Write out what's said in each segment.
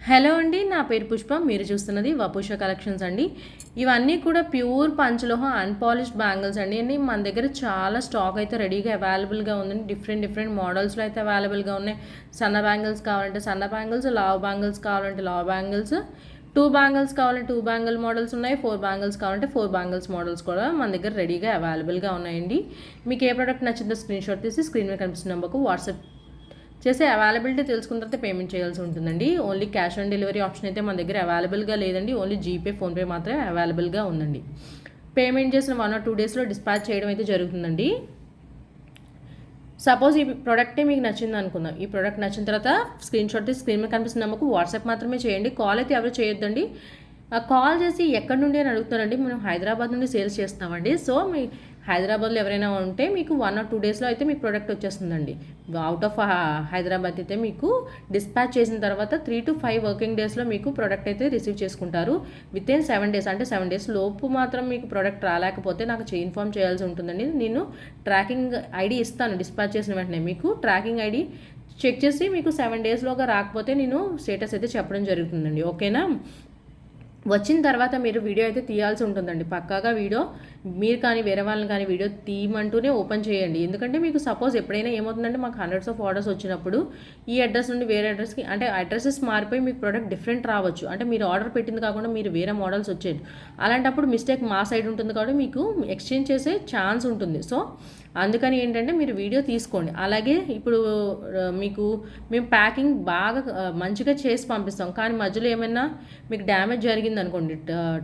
Hello అండి, నా పేరు పుష్ప. మీరు చూస్తున్నది వపుష కలెక్షన్స్ అండి. ఇవన్నీ కూడా ప్యూర్ పంచలోహ అన్పాలిష్డ్ బ్యాంగిల్స్ అండి. మన దగ్గర చాలా స్టాక్ అయితే రెడీగా అవైలబుల్గా ఉందండి. డిఫరెంట్ మోడల్స్లో అయితే అవైలబుల్గా ఉన్నాయి. సన్న బ్యాంగిల్స్ కావాలంటే సన్న బ్యాంగిల్స్, లావ్ బ్యాంగిల్స్ కావాలంటే లావ్ బ్యాంగిల్స్, టూ బ్యాంగిల్స్ కావాలంటే టూ బ్యాంగిల్ మోడల్స్ ఉన్నాయి. ఫోర్ బ్యాంగిల్స్ కావాలంటే ఫోర్ బ్యాంగిల్స్ మోడల్స్ కూడా మన దగ్గర రెడీగా అవైలబుల్గా ఉన్నాయండి. మీకు ఏ ప్రోడక్ట్ నచ్చిందో స్క్రీన్ షాట్ తీసి స్క్రీన్ మీద కనిపిస్తున్న నెంబర్కు వాట్సాప్ చేసే అవైలబిలిటీ తెలుసుకున్న తర్వాత పేమెంట్ చేయాల్సి ఉంటుందండి. Only cash on delivery option అయితే మన దగ్గర అవైలబుల్గా లేదండి. ఓన్లీ జీపే, ఫోన్పే మాత్రమే అవైలబుల్గా ఉందండి. పేమెంట్ చేసిన 1 or 2 డేస్లో డిస్పాచ్ చేయడం అయితే జరుగుతుందండి. సపోజ్ ఈ ప్రోడక్టే మీకు నచ్చింది అనుకుందాం. ఈ ప్రోడక్ట్ నచ్చిన తర్వాత స్క్రీన్ షాట్ తీసి స్క్రీన్ మీద కనిపిస్తున్న నెంబర్కు వాట్సాప్ మాత్రమే చేయండి. కాల్ అయితే ఎవరు చేయొద్దండి. కాల్ చేసి ఎక్కడి నుండి అని అడుగుతారండి. మేము హైదరాబాద్ నుండి సేల్స్ చేస్తామండి. సో మీ హైదరాబాద్లో ఎవరైనా ఉంటే మీకు 1 or 2 డేస్లో అయితే మీకు ప్రోడక్ట్ వచ్చేస్తుందండి. అవుట్ ఆఫ్ హైదరాబాద్ అయితే మీకు డిస్పాచ్ చేసిన తర్వాత 3 to 5 వర్కింగ్ డేస్లో మీకు ప్రోడక్ట్ అయితే రిసీవ్ చేసుకుంటారు. విత్ ఇన్ 7 days అంటే 7 days లోపు మాత్రం మీకు ప్రోడక్ట్ రాలేకపోతే నాకు ఇన్ఫామ్ చేయాల్సి ఉంటుందండి. నేను ట్రాకింగ్ ఐడి ఇస్తాను. డిస్పాచ్ చేసిన వెంటనే మీకు ట్రాకింగ్ ఐడి చెక్ చేసి మీకు 7 daysలోగా రాకపోతే నేను స్టేటస్ అయితే చెప్పడం జరుగుతుందండి. ఓకేనా? వచ్చిన తర్వాత మీరు వీడియో అయితే తీయాల్సి ఉంటుందండి. పక్కాగా వీడియో మీరు కానీ వేరే వాళ్ళని కానీ వీడియో తీయమంటూనే ఓపెన్ చేయండి. ఎందుకంటే మీకు సపోజ్ ఎప్పుడైనా ఏమవుతుందంటే మాకు హండ్రెడ్స్ ఆఫ్ ఆర్డర్స్ వచ్చినప్పుడు ఈ అడ్రస్ నుండి వేరే అడ్రస్కి అంటే అడ్రసెస్ మారిపోయి మీకు ప్రోడక్ట్ డిఫరెంట్ రావచ్చు. అంటే మీరు ఆర్డర్ పెట్టింది కాకుండా మీరు వేరే మోడల్స్ వచ్చేది. అలాంటప్పుడు మిస్టేక్ మా సైడ్ ఉంటుంది కాబట్టి మీకు ఎక్స్చేంజ్ చేసే ఛాన్స్ ఉంటుంది. సో అందుకని ఏంటంటే మీరు వీడియో తీసుకోండి. అలాగే ఇప్పుడు మీకు మేము ప్యాకింగ్ బాగా మంచిగా చేసి పంపిస్తాం. కానీ మధ్యలో ఏమైనా మీకు డ్యామేజ్ జరిగింది అనుకోండి,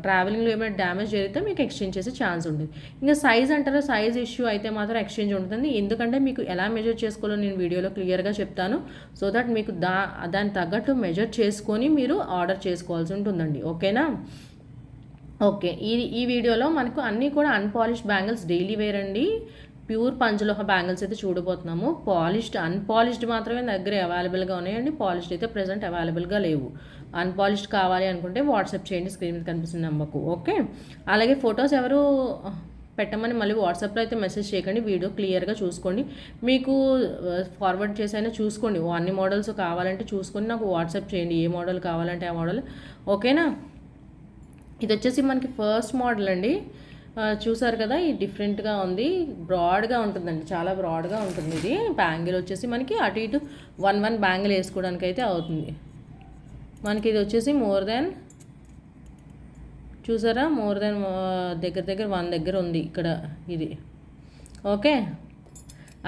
ట్రావెలింగ్లో ఏమైనా డ్యామేజ్ జరిగితే మీకు ఎక్స్చేంజ్ చేసే ఛాన్స్ ఉంటుంది. ఇంకా సైజ్ అంటారా, సైజ్ ఇష్యూ అయితే మాత్రం ఎక్స్చేంజ్ ఉంటుంది. ఎందుకంటే మీకు ఎలా మెజర్ చేసుకోవాలో నేను వీడియోలో క్లియర్గా చెప్తాను. సో దట్ మీకు దానికి తగ్గట్టు మెజర్ చేసుకొని మీరు ఆర్డర్ చేసుకోవాల్సి ఉంటుందండి. ఓకేనా? ఓకే, ఈ వీడియోలో మనకు అన్నీ కూడా అన్పాలిష్డ్ బ్యాంగిల్స్ డైలీ వేర్ అండి. ప్యూర్ పంచలోహ బ్యాంగిల్స్ అయితే చూడబోతున్నాము. అన్పాలిష్డ్ మాత్రమే దగ్గర అవైలబుల్గా ఉన్నాయండి. పాలిష్డ్ అయితే ప్రజెంట్ అవైలబుల్గా లేవు. అన్పాలిష్డ్ కావాలి అనుకుంటే వాట్సాప్ చేయండి స్క్రీన్ మీద కనిపిస్తున్న నెంబర్కు. ఓకే, అలాగే ఫొటోస్ ఎవరు పెట్టమని మళ్ళీ వాట్సాప్లో అయితే మెసేజ్ చేయకండి. వీడియో క్లియర్గా చూసుకోండి. మీకు ఫార్వర్డ్ చేసైనా చూసుకోండి. అన్ని మోడల్స్ కావాలంటే చూసుకొని నాకు వాట్సాప్ చేయండి. ఏ మోడల్ కావాలంటే ఆ మోడల్. ఓకేనా? ఇది వచ్చేసి మనకి ఫస్ట్ మోడల్ అండి. చూసారు కదా, ఇది డిఫరెంట్గా ఉంది. బ్రాడ్గా ఉంటుందండి, చాలా బ్రాడ్గా ఉంటుంది. ఇది బ్యాంగిల్ వచ్చేసి మనకి అటు ఇటు 1 బ్యాంగిల్ వేసుకోవడానికి అయితే అవుతుంది. మనకి ఇది వచ్చేసి చూసారా, దగ్గర 1 దగ్గర ఉంది ఇక్కడ ఇది. ఓకే,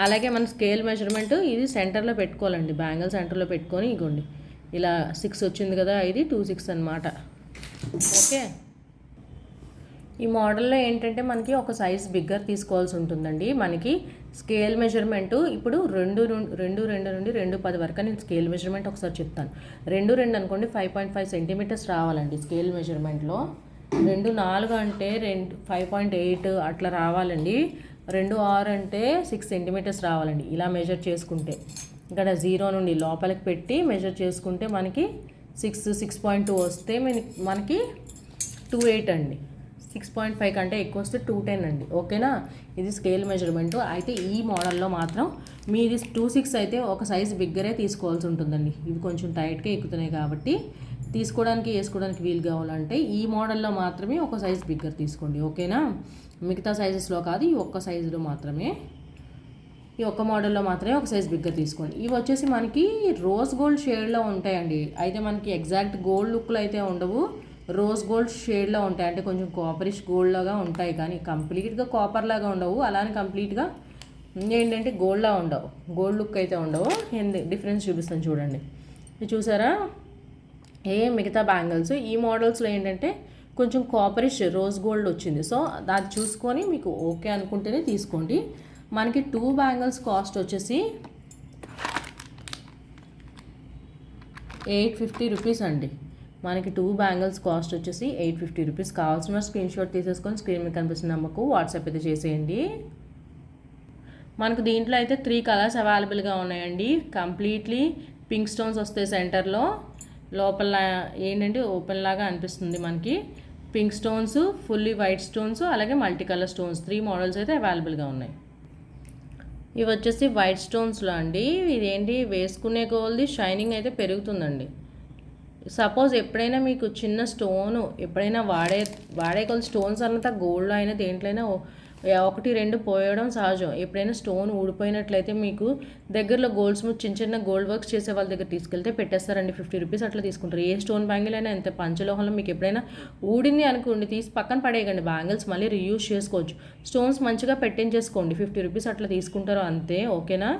అలాగే మన స్కేల్ మెజర్మెంట్ ఇది సెంటర్లో పెట్టుకోవాలండి. బ్యాంగిల్ సెంటర్లో పెట్టుకొని ఇగోండి ఇలా 6 వచ్చింది కదా, ఇది 2/6 అనమాట. ఓకే, ఈ మోడల్లో ఏంటంటే మనకి ఒక సైజ్ బిగ్గర్ తీసుకోవాల్సి ఉంటుందండి. మనకి స్కేల్ మెజర్మెంటు ఇప్పుడు 2 నుండి 2.10 వరకు నేను స్కేల్ మెజర్మెంట్ ఒకసారి చెప్తాను. 2 అనుకోండి 5.5 సెంటీమీటర్స్ రావాలండి స్కేల్ మెజర్మెంట్లో. 2.4 అంటే 5.8 అట్లా రావాలండి. 2.6 అంటే 6 సెంటీమీటర్స్ రావాలండి. ఇలా మెజర్ చేసుకుంటే ఇక్కడ 0 నుండి లోపలికి పెట్టి మెజర్ చేసుకుంటే మనకి 6.2 వస్తే మనకి 2.8 అండి. 6.5 కంటే ఎక్కువ వస్తే 2.10 అండి. ఓకేనా? ఇది స్కేల్ మెజర్మెంటు. అయితే ఈ మోడల్లో మాత్రం మీది 2.6 అయితే ఒక సైజ్ బిగ్గరే తీసుకోవాల్సి ఉంటుందండి. ఇవి కొంచెం టైట్గా ఎక్కుతున్నాయి కాబట్టి వేసుకోవడానికి వీలు కావాలంటే ఈ మోడల్లో మాత్రమే ఒక సైజ్ బిగ్గర్ తీసుకోండి. ఓకేనా? మిగతా సైజెస్లో కాదు, ఈ ఒక్క సైజులో మాత్రమే, ఈ ఒక్క మోడల్లో మాత్రమే ఒక సైజ్ బిగ్గర్ తీసుకోండి. ఇవి వచ్చేసి మనకి రోజ్ గోల్డ్ షేడ్లో ఉంటాయండి. అయితే మనకి ఎగ్జాక్ట్ గోల్డ్ లుక్లో అయితే ఉండవు, రోజ్ గోల్డ్ షేడ్లో ఉంటాయి. అంటే కొంచెం కాపరిష్ గోల్డ్ లాగా ఉంటాయి, కానీ కంప్లీట్గా కాపర్ లాగా ఉండవు. అలానే కంప్లీట్గా ఏంటంటే గోల్డ్లా ఉండవు, గోల్డ్ లుక్ అయితే ఉండవు. డిఫరెన్స్ చూపిస్తాను చూడండి. ఇది చూసారా, మిగతా బ్యాంగిల్స్ ఈ మోడల్స్లో ఏంటంటే కొంచెం కాపరిష్ రోజ్ గోల్డ్ వచ్చింది. సో అది చూసుకొని మీకు ఓకే అనుకుంటేనే తీసుకోండి. మనకి 2 బ్యాంగిల్స్ కాస్ట్ వచ్చేసి 850 రూపీస్ అండి. మనకి 2 బ్యాంగిల్స్ కాస్ట్ వచ్చేసి 850 రూపీస్. కావాల్సిన స్క్రీన్ షాట్ తీసేసుకొని స్క్రీన్ మీద కనిపిస్తున్న నెంబర్కు వాట్సాప్ అయితే చేసేయండి. మనకు దీంట్లో అయితే 3 కలర్స్ అవైలబుల్గా ఉన్నాయండి. కంప్లీట్లీ పింక్ స్టోన్స్ వస్తాయి సెంటర్లో, లోపల ఏంటంటే ఓపెన్ లాగా అనిపిస్తుంది మనకి. Pink stones, fully white stones, అలాగే మల్టీ కలర్ స్టోన్స్ 3 మోడల్స్ అయితే అవైలబుల్గా ఉన్నాయి. ఇవి వచ్చేసి వైట్ స్టోన్స్లో అండి. ఇదేంటి వేసుకునే గోల్ది షైనింగ్ అయితే పెరుగుతుందండి. సపోజ్ ఎప్పుడైనా మీకు చిన్న స్టోను ఎప్పుడైనా వాడే కొద్ది స్టోన్స్ అంతా గోల్డ్లో అయినా దేంట్లో అయినా ఒకటి రెండు పోయడం సహజం. ఎప్పుడైనా స్టోన్ ఊడిపోయినట్లయితే మీకు దగ్గరలో గోల్డ్ స్మిత్ చిన్న చిన్న గోల్డ్ వర్క్స్ చేసే వాళ్ళ దగ్గర తీసుకెళ్తే పెట్టేస్తారండి. 50 రూపీస్ అట్లా తీసుకుంటారు. ఏ స్టోన్ బ్యాంగిల్ అయినా ఎంత పంచలోహంలో మీకు ఎప్పుడైనా ఊడింది అనుకోండి, తీసి పక్కన పడేయకండి. బ్యాంగిల్స్ మళ్ళీ రీయూజ్ చేసుకోవచ్చు. స్టోన్స్ మంచిగా పెట్టించేసుకోండి. 50 రూపీస్ అట్లా తీసుకుంటారు అంతే. ఓకేనా?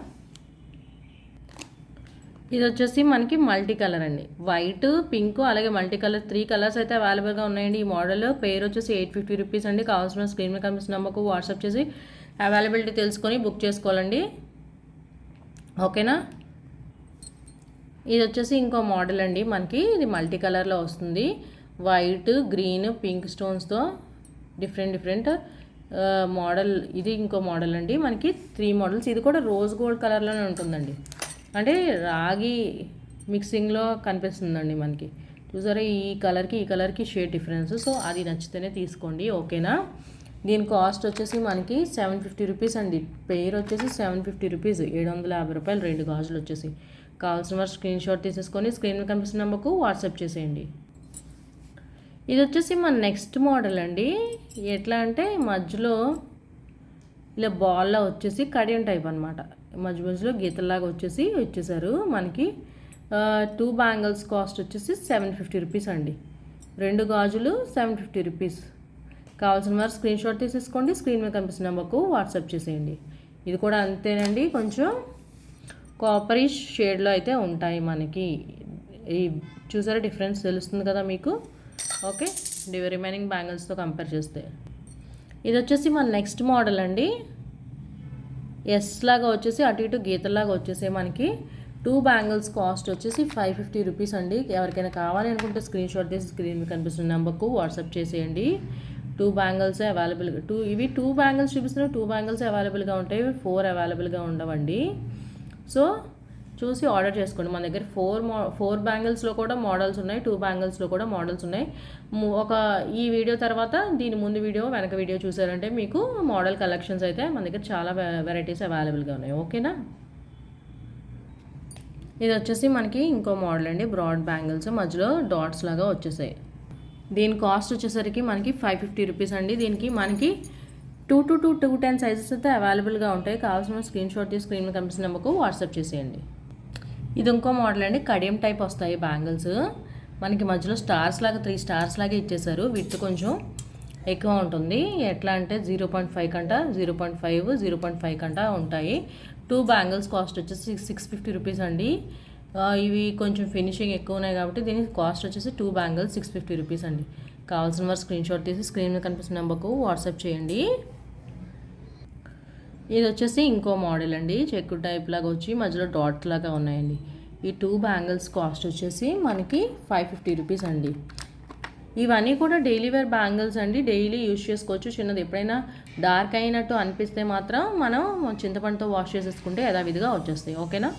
ఇది వచ్చేసి మనకి మల్టీ కలర్ అండి. వైట్, పింక్, అలాగే మల్టీ కలర్ 3 కలర్స్ అయితే అవైలబుల్గా ఉన్నాయండి. ఈ మోడల్ పేరు వచ్చేసి 850 రూపీస్ అండి. కావాల్సిన స్క్రీన్ మీద కనిపిస్తున్న నెంబర్కు వాట్సాప్ చేసి అవైలబిలిటీ తెలుసుకొని బుక్ చేసుకోవాలండి. ఓకేనా? ఇది వచ్చేసి ఇంకో మోడల్ అండి. మనకి ఇది మల్టీ కలర్లో వస్తుంది. వైట్, గ్రీన్, పింక్ స్టోన్స్తో డిఫరెంట్ మోడల్. ఇది ఇంకో మోడల్ అండి. మనకి 3 మోడల్స్. ఇది కూడా రోజ్ గోల్డ్ కలర్లోనే ఉంటుందండి. అంటే రాగి మిక్సింగ్లో కనిపిస్తుందండి మనకి. చూసారా ఈ కలర్కి షేడ్ డిఫరెన్స్. సో అది నచ్చితేనే తీసుకోండి. ఓకేనా? దీని కాస్ట్ వచ్చేసి మనకి 750 రూపీస్ అండి. పేరు వచ్చేసి 750 రూపీస్, 750 రూపాయలు 2 గాజులు వచ్చేసి. కావాల్సిన వారు స్క్రీన్ షాట్ తీసేసుకొని స్క్రీన్ మీద కనిపిస్తున్న నెంబర్కు వాట్సాప్ చేసేయండి. ఇది వచ్చేసి మన నెక్స్ట్ మోడల్ అండి. ఎట్లా అంటే మధ్యలో ఇలా బాల్లో వచ్చేసి కడియం టైప్ అనమాట. మధ్యలో గీతల్లాగా వచ్చేసారు మనకి. 2 బ్యాంగిల్స్ కాస్ట్ వచ్చేసి 750 రూపీస్ అండి. 2 గాజులు 750 రూపీస్. కావాల్సిన వారు స్క్రీన్ షాట్ తీసేసుకోండి. స్క్రీన్ మీద కనిపిస్తున్న నెంబర్కు వాట్సాప్ చేసేయండి. ఇది కూడా అంతేనండి. కొంచెం కాపరిష్ షేడ్లో అయితే ఉంటాయి మనకి. ఈ చూసారా డిఫరెన్స్ తెలుస్తుంది కదా మీకు. ఓకే, రిమైనింగ్ బ్యాంగిల్స్తో కంపేర్ చేస్తే. ఇది వచ్చేసి మన నెక్స్ట్ మోడల్ అండి. ఎస్ లాగా వచ్చేసి అటు ఇటు గీతల్లాగా వచ్చేసి మనకి 2 బ్యాంగిల్స్ కాస్ట్ వచ్చేసి 550 రూపీస్ అండి. ఎవరికైనా కావాలి అనుకుంటే స్క్రీన్ షాట్ తీసి స్క్రీన్ మీద కనిపిస్తున్న నెంబర్కు వాట్సాప్ చేసేయండి. 2 బ్యాంగిల్స్ అవైలబుల్గా ఇవి 2 బ్యాంగిల్స్ చూపిస్తున్నాయి. 2 బ్యాంగిల్స్ అవైలబుల్గా ఉంటాయి. 4 అవైలబుల్గా ఉండవండి. సో చూసి ఆర్డర్ చేసుకోండి. మన దగ్గర 4 బ్యాంగిల్స్లో కూడా మోడల్స్ ఉన్నాయి. 2 బ్యాంగిల్స్లో కూడా మోడల్స్ ఉన్నాయి. ఈ వీడియో తర్వాత దీని ముందు వీడియో వెనక వీడియో చూసారంటే మీకు మోడల్ కలెక్షన్స్ అయితే మన దగ్గర చాలా వెరైటీస్ అవైలబుల్గా ఉన్నాయి. ఓకేనా? ఇది వచ్చేసి మనకి ఇంకో మోడల్ అండి. బ్రాడ్ బ్యాంగిల్స్ మధ్యలో డాట్స్ లాగా వచ్చేసాయి. దీని కాస్ట్ వచ్చేసరికి మనకి 550 రూపీస్ అండి. దీనికి మనకి 2 to 210 సైజెస్ అయితే అవైలబుల్గా ఉంటాయి. కావాల్సిన స్క్రీన్ షాట్ తీసి స్క్రీన్ మీద కనిపిస్తున్న నెంబర్కు వాట్సాప్ చేసేయండి. ఇది ఇంకో మోడల్ అండి. కడియం టైప్ వస్తాయి బ్యాంగిల్స్. మనకి మధ్యలో స్టార్స్ లాగా 3 స్టార్స్ లాగా ఇచ్చేసారు. విత్ కొంచెం ఎక్కువ ఉంటుంది. ఎట్లా అంటే 0.5 కంట 0.5 కంట ఉంటాయి. 2 బ్యాంగిల్స్ కాస్ట్ వచ్చేసి 650 రూపీస్ అండి. ఇవి కొంచెం ఫినిషింగ్ ఎక్కువ ఉన్నాయి కాబట్టి దీనికి కాస్ట్ వచ్చేసి 2 బ్యాంగిల్స్ 650 రూపీస్ అండి. కావాల్సిన వారు స్క్రీన్ షాట్ తీసి స్క్రీన్ మీద కనిపిస్తున్న నెంబర్కు వాట్సాప్ చేయండి. ఇది వచ్చేసి ఇంకో మోడల్ అండి. చెక్కు టైప్ లాగా వచ్చి మధ్యలో డాట్ లాగా ఉన్నాయండి. ఈ 2 బ్యాంగిల్స్ కాస్ట్ వచ్చేసి మనకి 550 రూపీస్ అండి. ఇవన్నీ కూడా డైలీ వేర్ బ్యాంగిల్స్ అండి. డైలీ యూజ్ చేసుకోవచ్చు. చిన్నది ఎప్పుడైనా డార్క్ అయినట్టు అనిపిస్తే మాత్రం మనం చింతపండుతో వాష్ చేసేసుకుంటే యథావిధిగా వచ్చేస్తాయి. ఓకేనా?